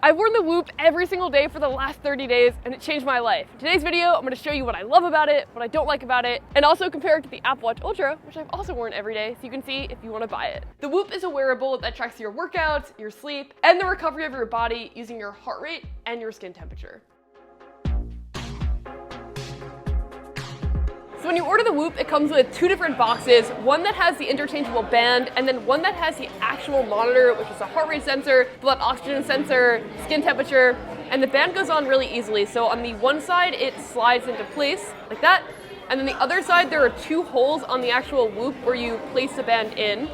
I've worn the Whoop every single day for the last 30 days and it changed my life. In today's video, I'm going to show you what I love about it, what I don't like about it, and also compare it to the Apple Watch Ultra, which I've also worn every day, so you can see if you want to buy it. The Whoop is a wearable that tracks your workouts, your sleep, and the recovery of your body using your heart rate and your skin temperature. So when you order the Whoop, it comes with two different boxes, one that has the interchangeable band, and then one that has the actual monitor, which is a heart rate sensor, blood oxygen sensor, skin temperature, and the band goes on really easily. So on the one side, it slides into place like that, and then the other side, there are two holes on the actual Whoop where you place the band in.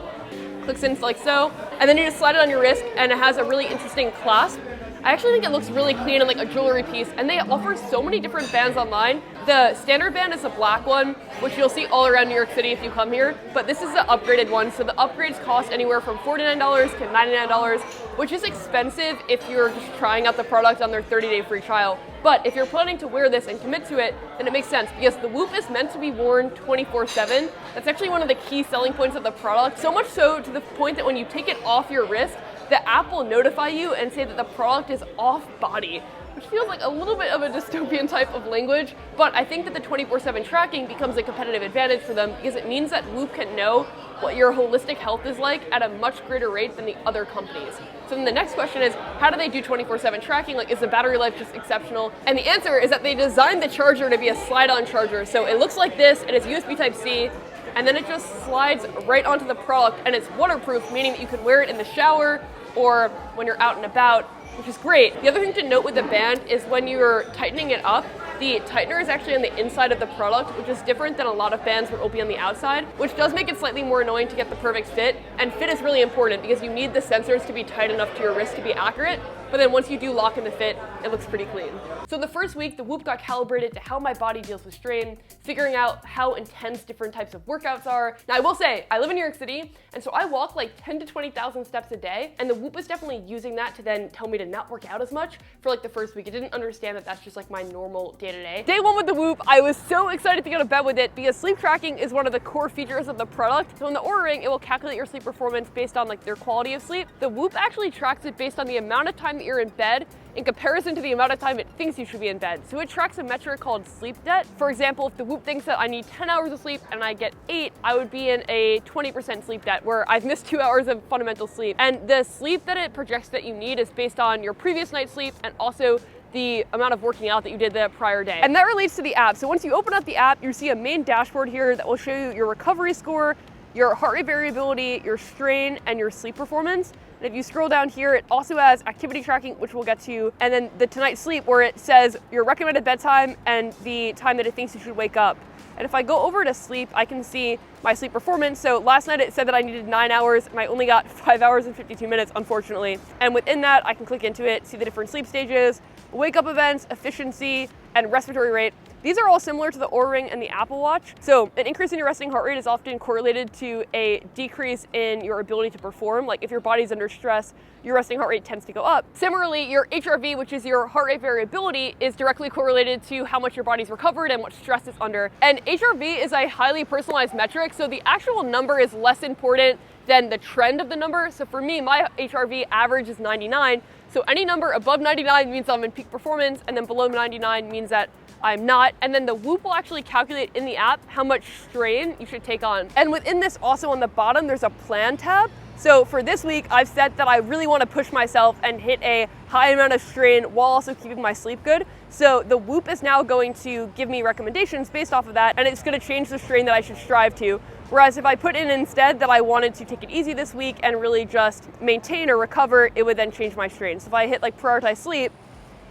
Clicks in like so, and then you just slide it on your wrist, and it has a really interesting clasp. I actually think it looks really clean and like a jewelry piece, and they offer so many different bands online. The standard band is a black one, which you'll see all around New York City if you come here, but this is the upgraded one. So the upgrades cost anywhere from $49 to $99, which is expensive if you're just trying out the product on their 30-day free trial. But if you're planning to wear this and commit to it, then it makes sense because the Whoop is meant to be worn 24/7. That's actually one of the key selling points of the product, so much so to the point that when you take it off your wrist, the app will notify you and say that the product is off body, which feels like a little bit of a dystopian type of language, but I think that the 24/7 tracking becomes a competitive advantage for them because it means that Whoop can know what your holistic health is like at a much greater rate than the other companies. So then the next question is, how do they do 24/7 tracking? Like, is the battery life just exceptional? And the answer is that they designed the charger to be a slide-on charger. So it looks like this, and it's USB Type-C, and then it just slides right onto the product, and it's waterproof, meaning that you can wear it in the shower or when you're out and about, which is great. The other thing to note with the band is when you're tightening it up, the tightener is actually on the inside of the product, which is different than a lot of bands that will be on the outside, which does make it slightly more annoying to get the perfect fit. And fit is really important because you need the sensors to be tight enough to your wrist to be accurate. But then once you do lock in the fit, it looks pretty clean. So the first week, the Whoop got calibrated to how my body deals with strain, figuring out how intense different types of workouts are. Now I will say, I live in New York City, and so I walk like 10 to 20,000 steps a day, and the Whoop is definitely using that to then tell me to not work out as much for like the first week. It didn't understand that that's just like my normal day-to-day. Day one with the Whoop, I was so excited to go to bed with it because sleep tracking is one of the core features of the product. So in the Oura Ring, it will calculate your sleep performance based on like their quality of sleep. The Whoop actually tracks it based on the amount of time that you're in bed in comparison to the amount of time it thinks you should be in bed. So it tracks a metric called sleep debt. For example, if the Whoop thinks that I need 10 hours of sleep and I get 8, I would be in a 20% sleep debt where I've missed 2 hours of fundamental sleep. And the sleep that it projects that you need is based on your previous night's sleep and also the amount of working out that you did the prior day. And that relates to the app. So once you open up the app, you see a main dashboard here that will show you your recovery score, your heart rate variability, your strain, and your sleep performance. And if you scroll down here, it also has activity tracking, which we'll get to, and then the tonight sleep where it says your recommended bedtime and the time that it thinks you should wake up. And if I go over to sleep, I can see my sleep performance. So last night it said that I needed 9 hours and I only got 5 hours and 52 minutes, unfortunately. And within that, I can click into it, see the different sleep stages, wake up events, efficiency, and respiratory rate. These are all similar to the Oura Ring and the Apple Watch. So an increase in your resting heart rate is often correlated to a decrease in your ability to perform. Like if your body's under stress, your resting heart rate tends to go up. Similarly, your HRV, which is your heart rate variability, is directly correlated to how much your body's recovered and what stress it's under. And HRV is a highly personalized metric, so the actual number is less important than the trend of the number. So for me, my HRV average is 99. So any number above 99 means I'm in peak performance, and then below 99 means that I'm not. And then the Whoop will actually calculate in the app how much strain you should take on. And within this, also on the bottom, there's a plan tab. So for this week, I've set that I really want to push myself and hit a high amount of strain while also keeping my sleep good. So the Whoop is now going to give me recommendations based off of that, and it's going to change the strain that I should strive to. Whereas if I put in instead that I wanted to take it easy this week and really just maintain or recover, it would then change my strain. So if I hit like prioritize sleep,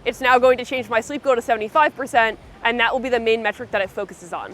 it's now going to change my sleep goal to 75%, and that will be the main metric that it focuses on.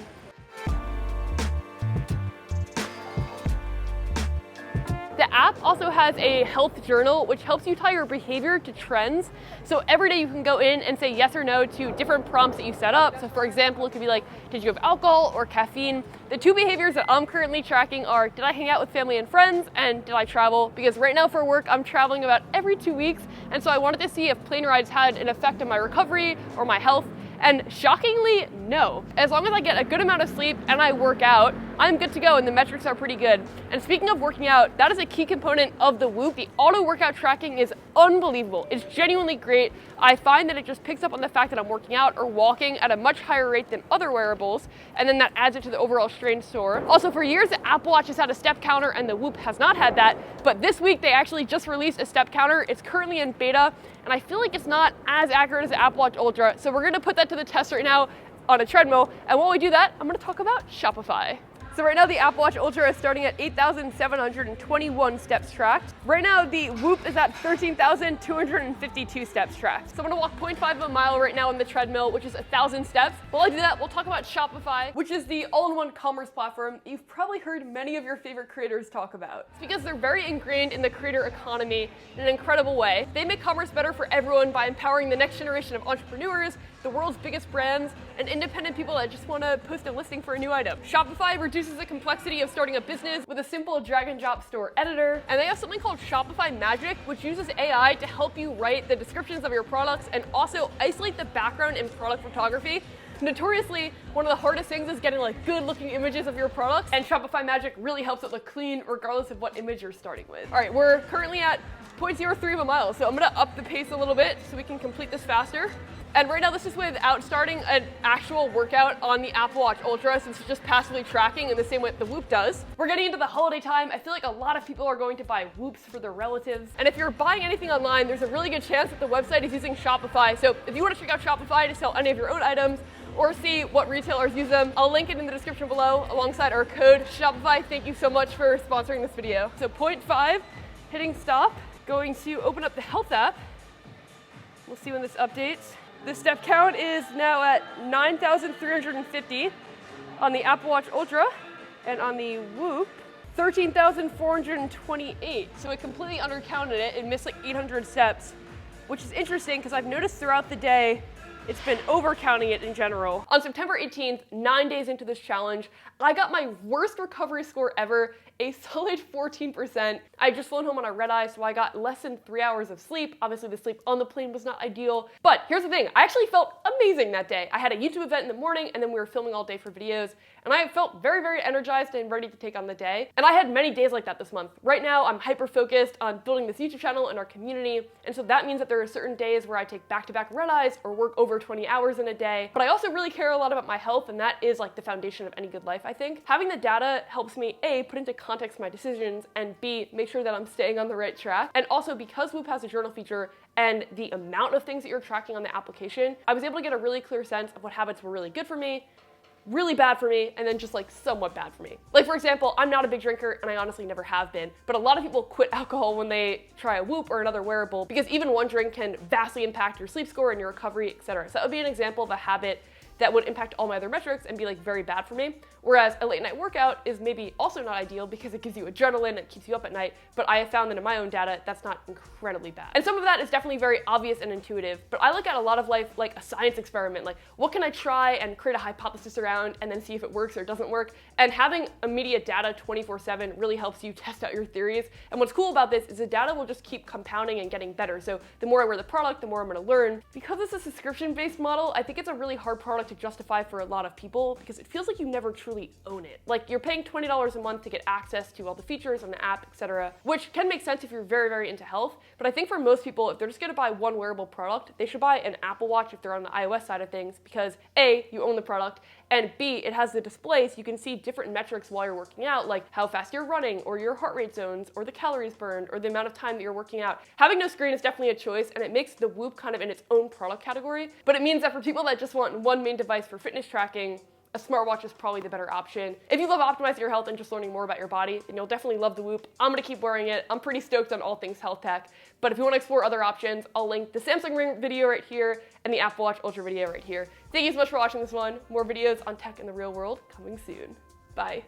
The app also has a health journal, which helps you tie your behavior to trends. So every day you can go in and say yes or no to different prompts that you set up. So for example, it could be like, did you have alcohol or caffeine? The two behaviors that I'm currently tracking are, did I hang out with family and friends, and did I travel? Because right now for work, I'm traveling about every 2 weeks. And so I wanted to see if plane rides had an effect on my recovery or my health. And shockingly, no. As long as I get a good amount of sleep and I work out, I'm good to go and the metrics are pretty good. And speaking of working out, that is a key component of the Whoop. The auto workout tracking is unbelievable. It's genuinely great. I find that it just picks up on the fact that I'm working out or walking at a much higher rate than other wearables, and then that adds it to the overall strain score. Also, for years, the Apple Watch has had a step counter and the Whoop has not had that, but this week they actually just released a step counter. It's currently in beta, and I feel like it's not as accurate as the Apple Watch Ultra, so we're gonna put that to the test right now on a treadmill, and while we do that, I'm gonna talk about Shopify. So right now the Apple Watch Ultra is starting at 8,721 steps tracked. Right now the Whoop is at 13,252 steps tracked. So I'm gonna walk 0.5 of a mile right now on the treadmill, which is 1,000 steps. While I do that, we'll talk about Shopify, which is the all-in-one commerce platform you've probably heard many of your favorite creators talk about. It's because they're very ingrained in the creator economy in an incredible way. They make commerce better for everyone by empowering the next generation of entrepreneurs, the world's biggest brands, and independent people that just want to post a listing for a new item. Shopify reduces the complexity of starting a business with a simple drag and drop store editor, and they have something called Shopify Magic, which uses AI to help you write the descriptions of your products and also isolate the background in product photography. Notoriously, one of the hardest things is getting like good looking images of your products, and Shopify Magic really helps it look clean regardless of what image you're starting with. All right, we're currently at 0.03 of a mile, so I'm gonna up the pace a little bit so we can complete this faster. And right now this is without starting an actual workout on the Apple Watch Ultra, since it's just passively tracking in the same way the Whoop does. We're getting into the holiday time. I feel like a lot of people are going to buy Whoops for their relatives. And if you're buying anything online, there's a really good chance that the website is using Shopify. So if you want to check out Shopify to sell any of your own items or see what retailers use them, I'll link it in the description below alongside our code Shopify. Thank you so much for sponsoring this video. So 0.5, hitting stop, going to open up the Health app. We'll see when this updates. The step count is now at 9,350 on the Apple Watch Ultra, and on the Whoop, 13,428. So it completely undercounted it. It missed like 800 steps, which is interesting because I've noticed throughout the day it's been overcounting it in general. On September 18th, 9 days into this challenge, I got my worst recovery score ever, a solid 14%. I had just flown home on a red eye, so I got less than 3 hours of sleep. Obviously the sleep on the plane was not ideal, but here's the thing, I actually felt amazing that day. I had a YouTube event in the morning, and then we were filming all day for videos, and I felt very, very energized and ready to take on the day. And I had many days like that this month. Right now, I'm hyper-focused on building this YouTube channel and our community, and so that means that there are certain days where I take back-to-back red eyes or work over 20 hours in a day. But I also really care a lot about my health, and that is like the foundation of any good life, I think. Having the data helps me, A, put into context my decisions, and B, make sure that I'm staying on the right track. And also, because Whoop has a journal feature and the amount of things that you're tracking on the application, I was able to get a really clear sense of what habits were really good for me, really bad for me, and then just like somewhat bad for me. Like for example, I'm not a big drinker, and I honestly never have been, but a lot of people quit alcohol when they try a Whoop or another wearable because even one drink can vastly impact your sleep score and your recovery, etc. So that would be an example of a habit that would impact all my other metrics and be like very bad for me. Whereas a late night workout is maybe also not ideal because it gives you adrenaline, it keeps you up at night, but I have found that in my own data, that's not incredibly bad. And some of that is definitely very obvious and intuitive, but I look at a lot of life like a science experiment, like what can I try and create a hypothesis around and then see if it works or doesn't work. And having immediate data 24/7 really helps you test out your theories. And what's cool about this is the data will just keep compounding and getting better. So the more I wear the product, the more I'm gonna learn. Because it's a subscription-based model, I think it's a really hard product to justify for a lot of people because it feels like you never truly own it. Like you're paying $20 a month to get access to all the features on the app, etc., which can make sense if you're very, very into health. But I think for most people, if they're just gonna buy one wearable product, they should buy an Apple Watch if they're on the iOS side of things because A, you own the product, and B, it has the display so you can see different metrics while you're working out, like how fast you're running or your heart rate zones or the calories burned or the amount of time that you're working out. Having no screen is definitely a choice, and it makes the Whoop kind of in its own product category, but it means that for people that just want one main device for fitness tracking, a smartwatch is probably the better option. If you love optimizing your health and just learning more about your body, then you'll definitely love the Whoop. I'm gonna keep wearing it. I'm pretty stoked on all things health tech, but if you wanna explore other options, I'll link the Samsung Ring video right here and the Apple Watch Ultra video right here. Thank you so much for watching this one. More videos on tech in the real world coming soon. Bye.